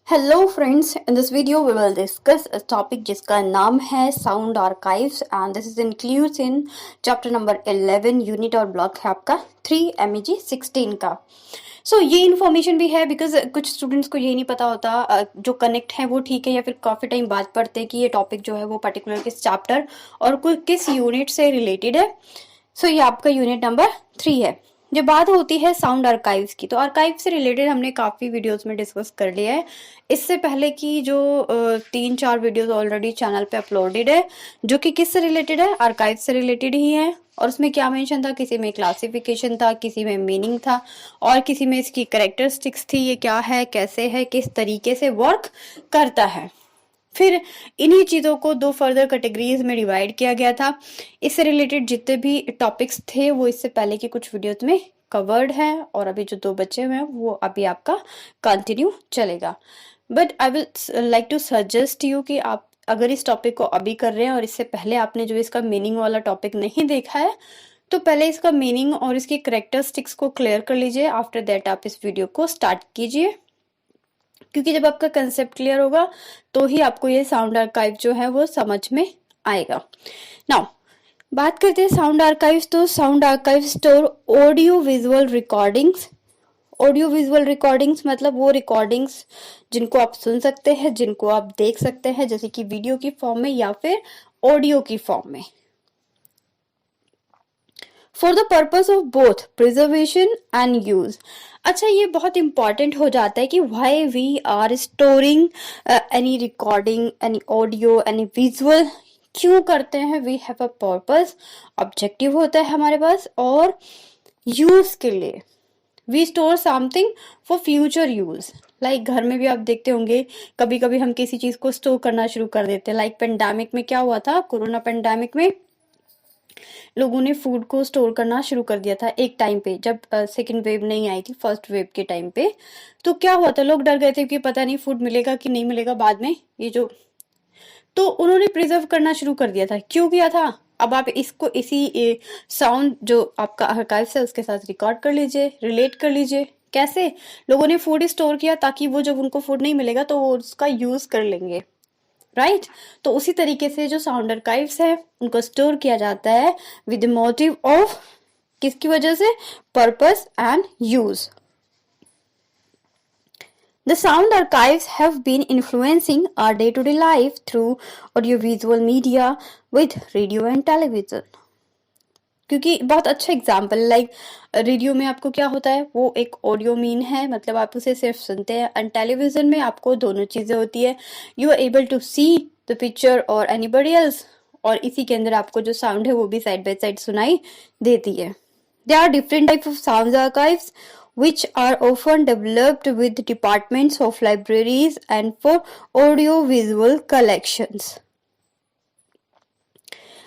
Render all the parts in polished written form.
Hello friends, in this video we will discuss a topic जिसका नाम है sound archives and this is includes in chapter number 11 unit और block है आपका 3 MEG 16 का। ये इन्फॉर्मेशन भी है बिकॉज कुछ स्टूडेंट्स को ये नहीं पता होता, जो कनेक्ट है वो ठीक है या फिर काफ़ी टाइम बाद पढ़ते हैं कि ये टॉपिक जो है वो पर्टिकुलर किस चैप्टर और किस यूनिट से रिलेटेड है। ये आपका यूनिट नंबर 3 है। जब बात होती है साउंड आर्काइव्स की, तो आर्काइव से रिलेटेड हमने काफ़ी वीडियोस में डिस्कस कर लिया है। इससे पहले की जो 3-4 वीडियोस ऑलरेडी चैनल पे अपलोडेड है, जो कि किससे रिलेटेड है, आर्काइव से रिलेटेड ही है। और उसमें क्या मेंशन था, किसी में क्लासिफिकेशन था, किसी में मीनिंग था और किसी में इसकी कैरेक्टरिस्टिक्स थी, ये क्या है, कैसे है, किस तरीके से वर्क करता है। फिर इन्हीं चीज़ों को 2 फर्दर कैटेगरीज में डिवाइड किया गया था। इससे रिलेटेड जितने भी टॉपिक्स थे वो इससे पहले की कुछ वीडियोस में कवर्ड है और अभी जो 2 बचे हुए हैं वो अभी आपका कंटिन्यू चलेगा। But I will like to suggest you कि आप अगर इस टॉपिक को अभी कर रहे हैं और इससे पहले आपने जो इसका मीनिंग वाला टॉपिक नहीं देखा है, तो पहले इसका मीनिंग और इसकी कैरेक्टरिस्टिक्स को क्लियर कर लीजिए। आफ्टर दैट आप इस वीडियो को स्टार्ट कीजिए, क्योंकि जब आपका कंसेप्ट क्लियर होगा तो ही आपको ये साउंड आर्काइव जो है वो समझ में आएगा। नाउ बात करते हैं साउंड आर्काइव्स। तो sound archive store audio visual recordings. Audio visual recordings मतलब वो रिकॉर्डिंग्स जिनको आप सुन सकते हैं, जिनको आप देख सकते हैं, जैसे कि वीडियो की फॉर्म में या फिर ऑडियो की फॉर्म में, for the purpose of both preservation and use. अच्छा, ये बहुत इंपॉर्टेंट हो जाता है कि why we are storing any recording, any audio, any visual. क्यों करते हैं? We have a purpose, objective होता है हमारे पास, और यूज के लिए we store something for future use. Like घर में भी आप देखते होंगे कभी कभी हम किसी चीज को स्टोर करना शुरू कर देते हैं। लाइक पेंडेमिक में क्या हुआ था, कोरोना पेंडेमिक में लोगों ने फूड को स्टोर करना शुरू कर दिया था एक टाइम पे, जब सेकेंड वेव नहीं आई थी, फर्स्ट वेव के टाइम पे। तो क्या हुआ था, लोग डर गए थे कि पता नहीं फूड मिलेगा कि नहीं मिलेगा बाद में, ये जो, तो उन्होंने प्रिजर्व करना शुरू कर दिया था। क्यों किया था? अब आप इसको इसी साउंड जो आपका आर्काइव है उसके साथ रिकॉर्ड कर लीजिए, रिलेट कर लीजिए। कैसे लोगों ने फूड स्टोर किया, ताकि वो जब उनको फूड नहीं मिलेगा तो वो उसका यूज कर लेंगे, राइट। तो उसी तरीके से जो साउंड आर्काइव्स है उनको स्टोर किया जाता है विद मोटिव ऑफ, किसकी वजह से, purpose and use. The sound archives have been influencing our day-to-day life through audiovisual media with radio and television. क्योंकि बहुत अच्छा एग्जाम्पल, लाइक रेडियो में आपको क्या होता है, वो एक ऑडियो मीन है, मतलब आप उसे सिर्फ सुनते हैं, एंड टेलीविजन में आपको दोनों चीजें होती है, you are able to see the picture और एनीबडी एल्स, और इसी के अंदर आपको जो साउंड है वो भी साइड बाय साइड सुनाई देती है। There are different types of sound archives which are often developed with departments of libraries and for audio-visual collections.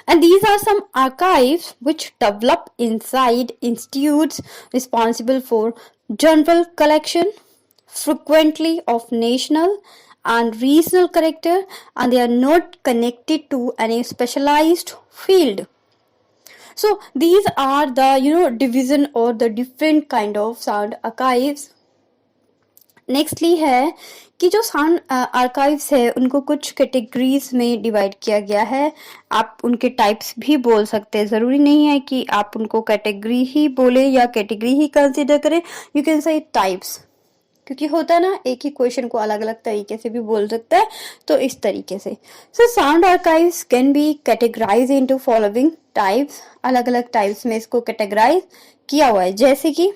And these are some archives which develop inside institutes responsible for general collection, frequently of national and regional character, and they are not connected to any specialized field. So these are the division or the different kind of sound archives. Nextly है कि जो sound archives है उनको कुछ categories में divide किया गया है। आप उनके टाइप्स भी बोल सकते हैं, ज़रूरी नहीं है कि आप उनको कैटेगरी ही बोले या कैटेगरी ही कंसिडर करें, यू कैन से टाइप्स, क्योंकि होता है ना, एक ही क्वेश्चन को अलग अलग तरीके से भी बोल सकता है, तो इस तरीके से। Sound archives can be categorise into following types. अलग अलग टाइप्स में इसको कैटेगराइज किया हुआ है, जैसे कि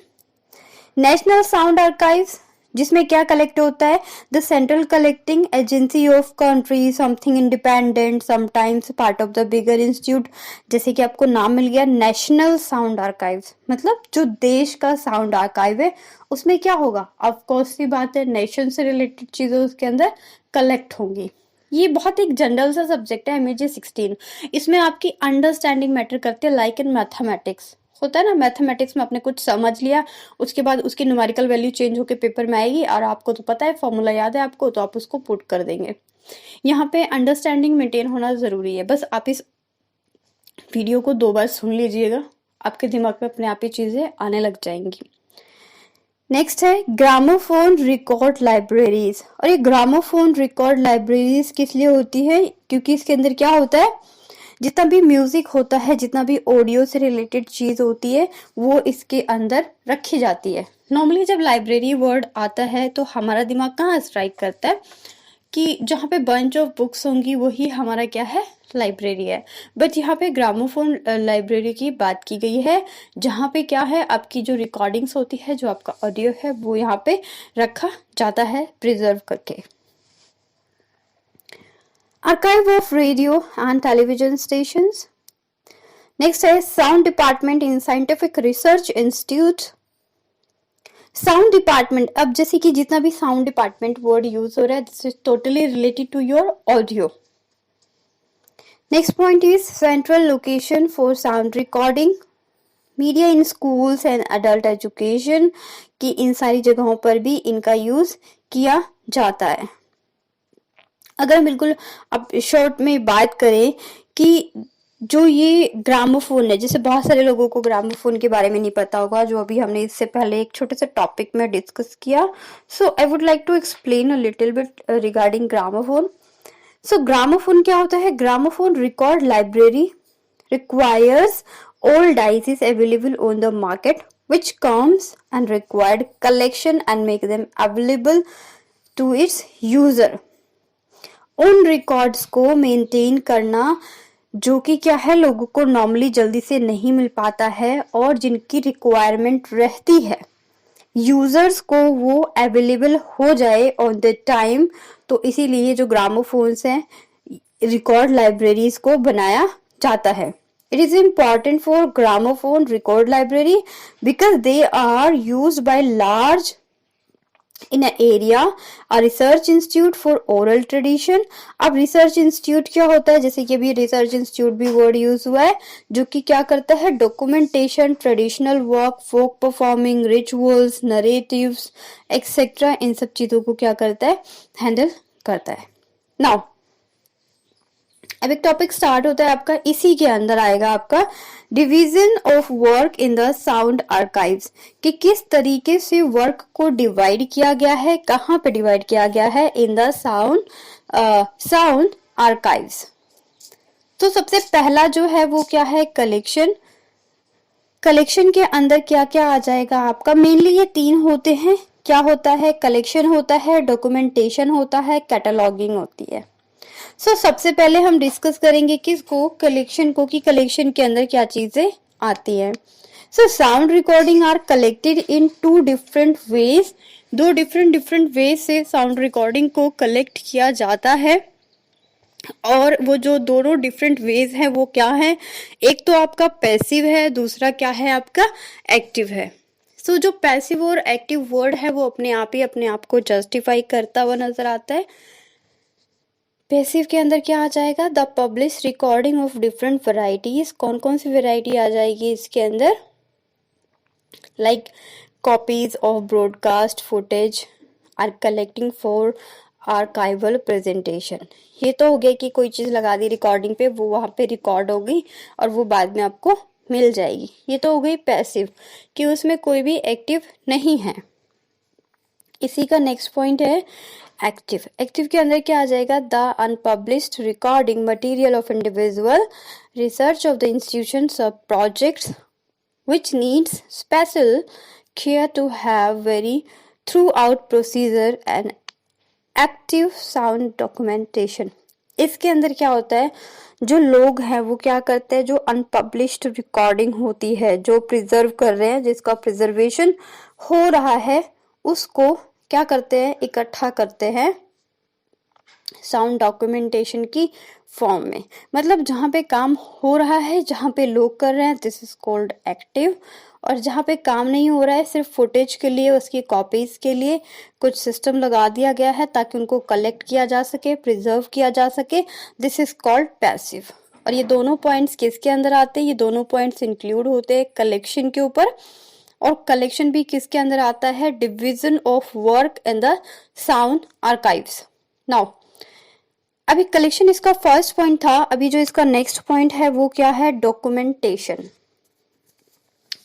नेशनल साउंड आर्काइव्स, जिसमें क्या कलेक्ट होता है, the central collecting agency of country, something independent, sometimes part of the bigger institute. जैसे कि आपको नाम मिल गया नेशनल साउंड आर्काइव्स, मतलब जो देश का साउंड आर्काइव है उसमें क्या होगा, ऑफकोर्स की बात है, नेशन से रिलेटेड चीजें उसके अंदर कलेक्ट होंगी। ये बहुत एक जनरल सा सब्जेक्ट है MEG 16। इसमें आपकी अंडरस्टैंडिंग मैटर करती है, लाइक इन मैथमेटिक्स होता है ना, मैथमेटिक्स में आपने कुछ समझ लिया, उसके बाद उसकी न्यूमेरिकल वैल्यू चेंज होकर पेपर में आएगी और आपको तो पता है, फॉर्मूला याद है आपको, तो आप उसको पुट कर देंगे। यहाँ पे अंडरस्टैंडिंग मेंटेन होना ज़रूरी है। बस आप इस वीडियो को 2 बार सुन लीजिएगा, आपके दिमाग में अपने आप ही चीज़ें आने लग जाएंगी। नेक्स्ट है ग्रामोफोन रिकॉर्ड लाइब्रेरीज। और ये ग्रामोफोन रिकॉर्ड लाइब्रेरीज किस लिए होती है? क्योंकि इसके अंदर क्या होता है, जितना भी म्यूजिक होता है, जितना भी ऑडियो से रिलेटेड चीज होती है, वो इसके अंदर रखी जाती है। नॉर्मली जब लाइब्रेरी वर्ड आता है तो हमारा दिमाग कहाँ स्ट्राइक करता है कि जहाँ पे बंच ऑफ बुक्स होंगी वही हमारा क्या है, लाइब्रेरी है। बट यहाँ पे ग्रामोफोन लाइब्रेरी की बात की गई है, जहाँ पे क्या है, आपकी जो रिकॉर्डिंग्स होती है, जो आपका ऑडियो है, वो यहाँ पे रखा जाता है प्रिजर्व करके। Archive of radio and television stations. Next है sound department in scientific research institute. Sound department, अब जैसे कि जितना भी साउंड डिपार्टमेंट वर्ड यूज हो रहा है, this is totally related to your audio. Next point is central location for sound recording, media in schools and adult education, कि इन सारी जगहों पर भी इनका यूज किया जाता है। अगर बिल्कुल अब शॉर्ट में बात करें कि जो ये ग्रामोफोन है, जैसे बहुत सारे लोगों को ग्रामोफोन के बारे में नहीं पता होगा, जो अभी हमने इससे पहले एक छोटे से टॉपिक में डिस्कस किया। So I would like to explain a little bit regarding gramophone. So gramophone क्या होता है? Gramophone record library requires all devices available on the market which comes and required collection and make them available to its user। उन records को maintain करना जो कि क्या है, लोगों को नॉर्मली जल्दी से नहीं मिल पाता है और जिनकी रिक्वायरमेंट रहती है यूजर्स को वो अवेलेबल हो जाए ऑन द टाइम, तो इसीलिए जो ग्रामोफोन्स हैं, रिकॉर्ड लाइब्रेरीज को बनाया जाता है। It is important for gramophone record library because they are used by large in an area a research institute for oral tradition। अब रिसर्च इंस्टीट्यूट क्या होता है? जैसे कि अभी रिसर्च इंस्टीट्यूट भी वर्ड यूज हुआ है, जो कि क्या करता है, डॉक्यूमेंटेशन, ट्रेडिशनल वर्क, फोक परफॉर्मिंग, रिचुअल्स, नरेटिव्स एक्सेट्रा, इन सब चीजों को क्या करता है, हैंडल करता है। नाउ अब एक टॉपिक स्टार्ट होता है आपका, इसी के अंदर आएगा आपका division of work in the sound archives, कि किस तरीके से वर्क को डिवाइड किया गया है, कहाँ पे डिवाइड किया गया है इन द साउंड आर्काइव्स। तो सबसे पहला जो है वो क्या है, कलेक्शन। कलेक्शन के अंदर क्या क्या आ जाएगा आपका, मेनली ये तीन होते हैं। क्या होता है? कलेक्शन होता है, डॉक्यूमेंटेशन होता है, कैटलॉगिंग होती है। सबसे पहले हम डिस्कस करेंगे किसको, कलेक्शन को, कि कलेक्शन के अंदर क्या चीजें आती है। Sound recording are collected in two different ways, दो डिफरेंट वेज से साउंड रिकॉर्डिंग को कलेक्ट किया जाता है। और वो जो दोनों डिफरेंट वेज है वो क्या है, एक तो आपका पैसिव है, दूसरा क्या है आपका एक्टिव है। जो पैसिव और एक्टिव वर्ड है वो अपने आप को जस्टिफाई करता हुआ नजर आता है। पैसिव के अंदर क्या आ जाएगा, the publish recording of different varieties, कौन कौन सी वेराइटी आ जाएगी इसके अंदर, like copies of broadcast footage are collecting for archival presentation. ये तो हो गया कि कोई चीज लगा दी रिकॉर्डिंग पे, वो वहां पे रिकॉर्ड होगी और वो बाद में आपको मिल जाएगी। ये तो हो गई पैसिव, कि उसमें कोई भी एक्टिव नहीं है। इसी का नेक्स्ट पॉइंट है एक्टिव। एक्टिव के अंदर क्या आ जाएगा, the unpublished recording material of individual research of the institutions of projects which needs special care to have very throughout procedure and active sound documentation। इसके अंदर क्या होता है, जो लोग हैं वो क्या करते हैं, जो अनपब्लिश्ड रिकॉर्डिंग होती है, जो प्रिजर्व कर रहे हैं, जिसका प्रिजर्वेशन हो रहा है, उसको क्या करते हैं, इकट्ठा करते हैं साउंड डॉक्यूमेंटेशन की फॉर्म में। मतलब जहाँ पे काम हो रहा है, जहाँ पे लोग कर रहे हैं, दिस इज कॉल्ड एक्टिव। और जहाँ पे काम नहीं हो रहा है, सिर्फ फुटेज के लिए, उसकी कॉपीज के लिए कुछ सिस्टम लगा दिया गया है ताकि उनको कलेक्ट किया जा सके, प्रिजर्व किया जा सके, दिस इज कॉल्ड पैसिव। और ये दोनों पॉइंट्स किसके अंदर आते हैं, ये दोनों पॉइंट्स इंक्लूड होते हैं कलेक्शन के ऊपर। और कलेक्शन भी किसके अंदर आता है, division of work in the sound archives. Now अभी कलेक्शन इसका फर्स्ट पॉइंट था, अभी जो इसका नेक्स्ट पॉइंट है वो क्या है, डॉक्यूमेंटेशन।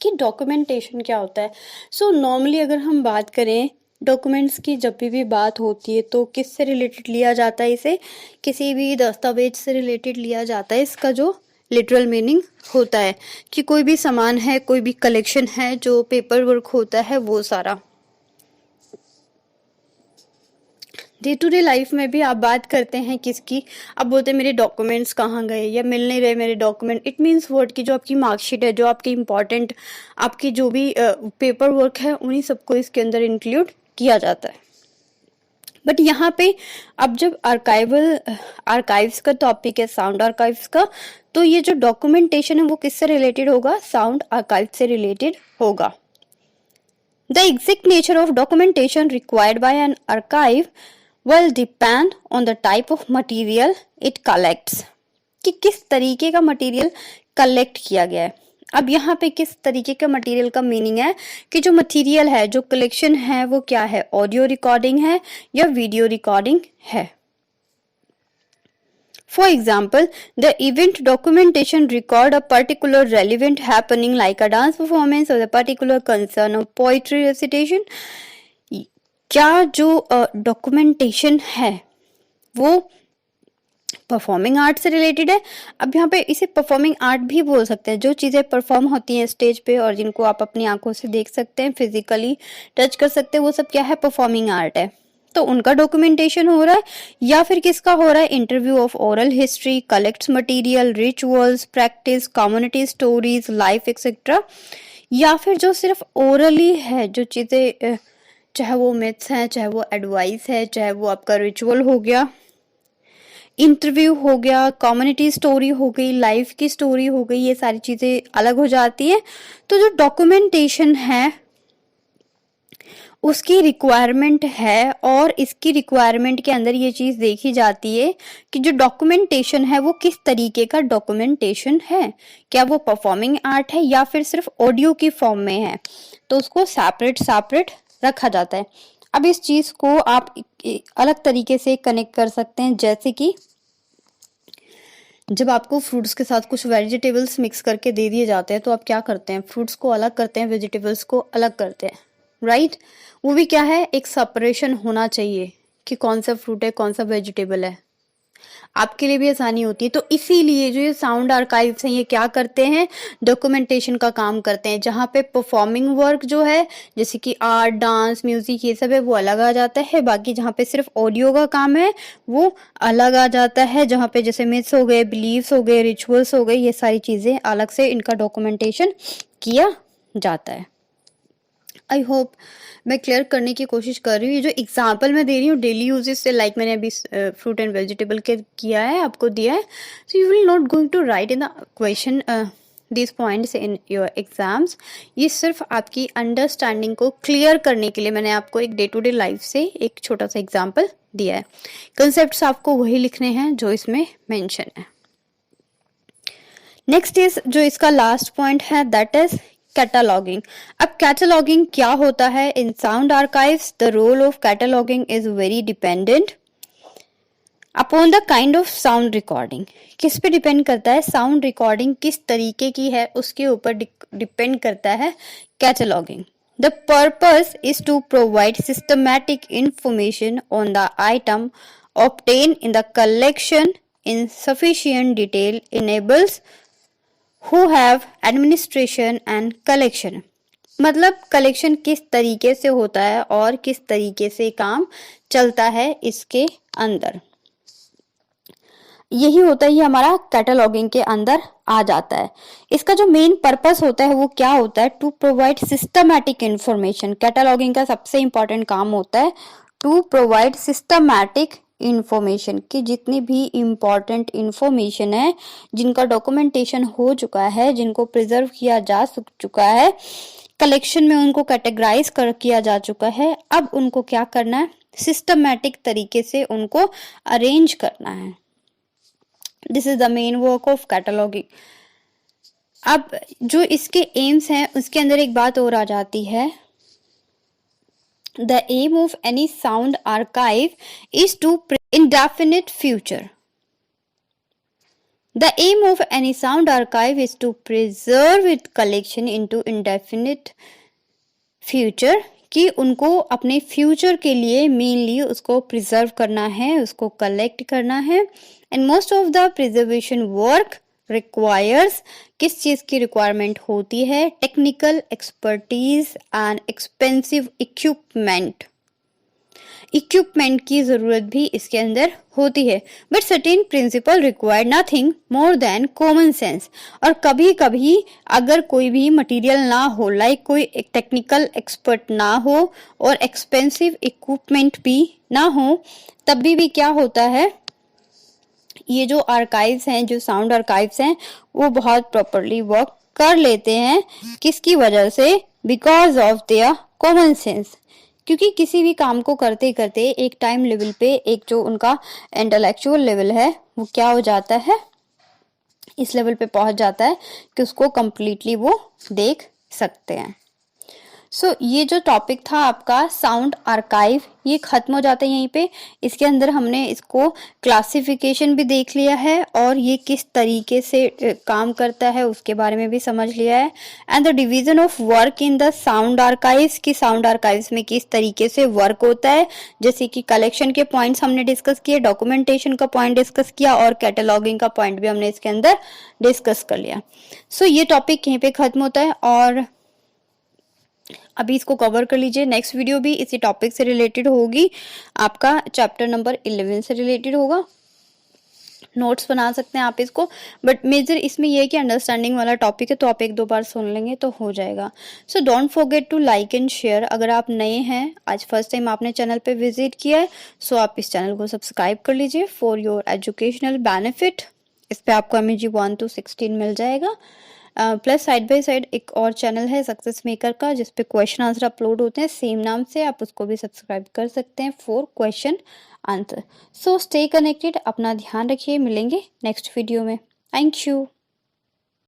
कि डॉक्यूमेंटेशन क्या होता है। सो नॉर्मली अगर हम बात करें डॉक्यूमेंट्स की, जब भी बात होती है तो किस से रिलेटेड लिया जाता है इसे? किसी भी दस्तावेज से रिलेटेड लिया जाता है। इसका जो लिटरल मीनिंग होता है कि कोई भी सामान है, कोई भी कलेक्शन है, जो पेपर वर्क होता है वो सारा। डे टू डे लाइफ में भी आप बात करते हैं किसकी, आप बोलते हैं मेरे डॉक्यूमेंट्स कहाँ गए या मिल नहीं रहे मेरे डॉक्यूमेंट। इट मीन्स वर्ड की जो आपकी मार्कशीट है, जो आपकी इंपॉर्टेंट आपकी जो भी पेपर वर्क है, उन्हीं सबको इसके अंदर इंक्लूड किया जाता है। बट यहाँ पे अब जब आर्काइव्स का टॉपिक है, साउंड आर्काइव्स का, तो ये जो डॉक्यूमेंटेशन है वो किससे रिलेटेड होगा? साउंड आर्काइव से रिलेटेड होगा। The exact nature of documentation required by an archive will depend on the type of material it collects, कि किस तरीके का मटेरियल कलेक्ट किया गया है। अब यहाँ पे किस तरीके का मटेरियल का मीनिंग है कि जो मटेरियल है, जो कलेक्शन है, वो क्या है? ऑडियो रिकॉर्डिंग है या वीडियो रिकॉर्डिंग है। For example, the event documentation record a particular relevant happening like a dance performance or a particular concern or poetry recitation. क्या जो डॉक्यूमेंटेशन है वो परफॉर्मिंग आर्ट से रिलेटेड है? अब यहाँ पे इसे परफॉर्मिंग आर्ट भी बोल सकते हैं। जो चीज़ें परफॉर्म होती हैं स्टेज पे और जिनको आप अपनी आंखों से देख सकते हैं, फिजिकली टच कर सकते हैं, वो सब क्या है? परफॉर्मिंग आर्ट है। तो उनका डॉक्यूमेंटेशन हो रहा है। या फिर किसका हो रहा है? Interview of oral history, collects material, rituals, practice, community stories, life etcetera. या फिर जो सिर्फ ओरली है, जो चीज़ें चाहे वो मिथ्स हैं, चाहे वो एडवाइस है, चाहे वो आपका रिचुअल हो गया, इंटरव्यू हो गया, कम्युनिटी स्टोरी हो गई, लाइफ की स्टोरी हो गई, ये सारी चीज़ें अलग हो जाती हैं। तो जो डॉक्यूमेंटेशन है उसकी रिक्वायरमेंट है, और इसकी रिक्वायरमेंट के अंदर ये चीज़ देखी जाती है कि जो डॉक्यूमेंटेशन है वो किस तरीके का डॉक्यूमेंटेशन है। क्या वो परफॉर्मिंग आर्ट है या फिर सिर्फ ऑडियो की फॉर्म में है? तो उसको सेपरेट रखा जाता है। अब इस चीज़ को आप अलग तरीके से कनेक्ट कर सकते हैं, जैसे कि जब आपको फ्रूट्स के साथ कुछ वेजिटेबल्स मिक्स करके दे दिए जाते हैं तो आप क्या करते हैं? फ्रूट्स को अलग करते हैं, वेजिटेबल्स को अलग करते हैं, राइट? वो भी क्या है? एक सेपरेशन होना चाहिए कि कौन सा फ्रूट है, कौन सा वेजिटेबल है। आपके लिए भी आसानी होती है। तो इसीलिए जो ये साउंड आर्काइव्स हैं ये क्या करते हैं? डॉक्यूमेंटेशन का काम करते हैं। जहाँ पे परफॉर्मिंग वर्क जो है, जैसे कि आर्ट, डांस, म्यूजिक, ये सब है, वो अलग आ जाता है। बाकी जहाँ पे सिर्फ ऑडियो का काम है वो अलग आ जाता है। जहाँ पे जैसे मिथ्स हो गए, बिलीव्स हो गए, रिचुअल्स हो गए, ये सारी चीजें अलग से इनका डॉक्यूमेंटेशन किया जाता है। आई होप मैं क्लियर करने की कोशिश कर रही हूँ। ये जो एग्जाम्पल मैं दे रही हूँ डेली यूजेस से, लाइक मैंने अभी फ्रूट एंड वेजिटेबल के किया है, आपको दिया है। So you will not going to write in the question this points in your exams. ये सिर्फ आपकी अंडरस्टैंडिंग को क्लियर करने के लिए मैंने आपको एक डे टू डे लाइफ से एक छोटा सा एग्जाम्पल दिया है। कंसेप्ट आपको वही लिखने हैं जो इसमें मेंशन है। नेक्स्ट इज जो इसका लास्ट पॉइंट है, दैट इज कैटलॉगिंग। अब कैटलॉगिंग क्या होता है in sound archives? The role of cataloguing is very dependent upon the kind of sound recording. किस पे डिपेंड करता है? साउंड रिकॉर्डिंग किस तरीके की है उसके ऊपर डिपेंड करता है cataloguing. The purpose is to provide systematic information on the item obtained in the collection in sufficient detail enables who have administration and collection। मतलब कलेक्शन किस तरीके से होता है और किस तरीके से काम चलता है इसके अंदर, यही होता है, ये हमारा कैटलॉगिंग के अंदर आ जाता है। इसका जो मेन पर्पस होता है वो क्या होता है? To provide systematic information. Cataloguing का सबसे इंपॉर्टेंट काम होता है टू प्रोवाइड सिस्टमैटिक इंफॉर्मेशन, कि जितनी भी इंपॉर्टेंट इंफॉर्मेशन है, जिनका डॉक्यूमेंटेशन हो चुका है, जिनको प्रिजर्व किया जा चुका है, कलेक्शन में उनको कैटेगराइज किया जा चुका है, अब उनको क्या करना है? सिस्टमैटिक तरीके से उनको अरेंज करना है। This is the main work of cataloguing. अब जो इसके एम्स हैं उसके अंदर एक बात और आ जाती है, the aim of any sound archive is to indefinite future। The aim of any sound archive is to preserve its collection into indefinite future, कि उनको अपने फ्यूचर के लिए मेनली उसको प्रिजर्व करना है, उसको कलेक्ट करना है। And most of the preservation work requires, किस चीज़ की रिक्वायरमेंट होती है? Technical expertise and expensive equipment की ज़रूरत भी इसके अंदर होती है। But certain principle require nothing more than common sense. और कभी कभी अगर कोई भी मटेरियल ना हो, लाइक कोई टेक्निकल एक्सपर्ट ना हो और एक्सपेंसिव इक्विपमेंट भी ना हो, तब भी क्या होता है, ये जो आर्काइव्स हैं, जो साउंड आर्काइव्स हैं, वो बहुत प्रॉपरली वर्क कर लेते हैं। किसकी वजह से? Because of their common sense. क्योंकि किसी भी काम को करते करते एक टाइम लेवल पे एक जो उनका इंटेलेक्चुअल लेवल है वो क्या हो जाता है, इस लेवल पे पहुंच जाता है कि उसको कंप्लीटली वो देख सकते हैं। सो ये जो टॉपिक था आपका साउंड आर्काइव, ये खत्म हो जाता है यहीं पे। इसके अंदर हमने इसको क्लासिफिकेशन भी देख लिया है और ये किस तरीके से काम करता है उसके बारे में भी समझ लिया है। And the division of work in the sound archives, की साउंड आर्काइव्स में किस तरीके से वर्क होता है, जैसे कि कलेक्शन के पॉइंट्स हमने डिस्कस किए, डॉक्यूमेंटेशन का पॉइंट डिस्कस किया और कैटलॉगिंग का पॉइंट भी हमने इसके अंदर डिस्कस कर लिया। सो ये टॉपिक यहीं पे खत्म होता है और अभी इसको कवर कर लीजिए। नेक्स्ट वीडियो भी इसी टॉपिक से रिलेटेड होगी, आपका चैप्टर नंबर 11 से रिलेटेड होगा। नोट्स बना सकते हैं आप इसको, बट मेजर इसमें यह है कि अंडरस्टैंडिंग वाला टॉपिक है, तो आप एक दो बार सुन लेंगे तो हो जाएगा। So don't forget to like and share. अगर आप नए हैं, आज फर्स्ट टाइम आपने चैनल पे विजिट किया है, सो आप इस चैनल को सब्सक्राइब कर लीजिए फॉर योर एजुकेशनल बेनिफिट। इस पे आपको MEG 1 to 16 मिल जाएगा। प्लस साइड बाय साइड एक और चैनल है सक्सेस मेकर का, जिसपे क्वेश्चन आंसर अपलोड होते हैं सेम नाम से, आप उसको भी सब्सक्राइब कर सकते हैं for question answer. So stay connected, अपना ध्यान रखिए, मिलेंगे नेक्स्ट वीडियो में। Thank you.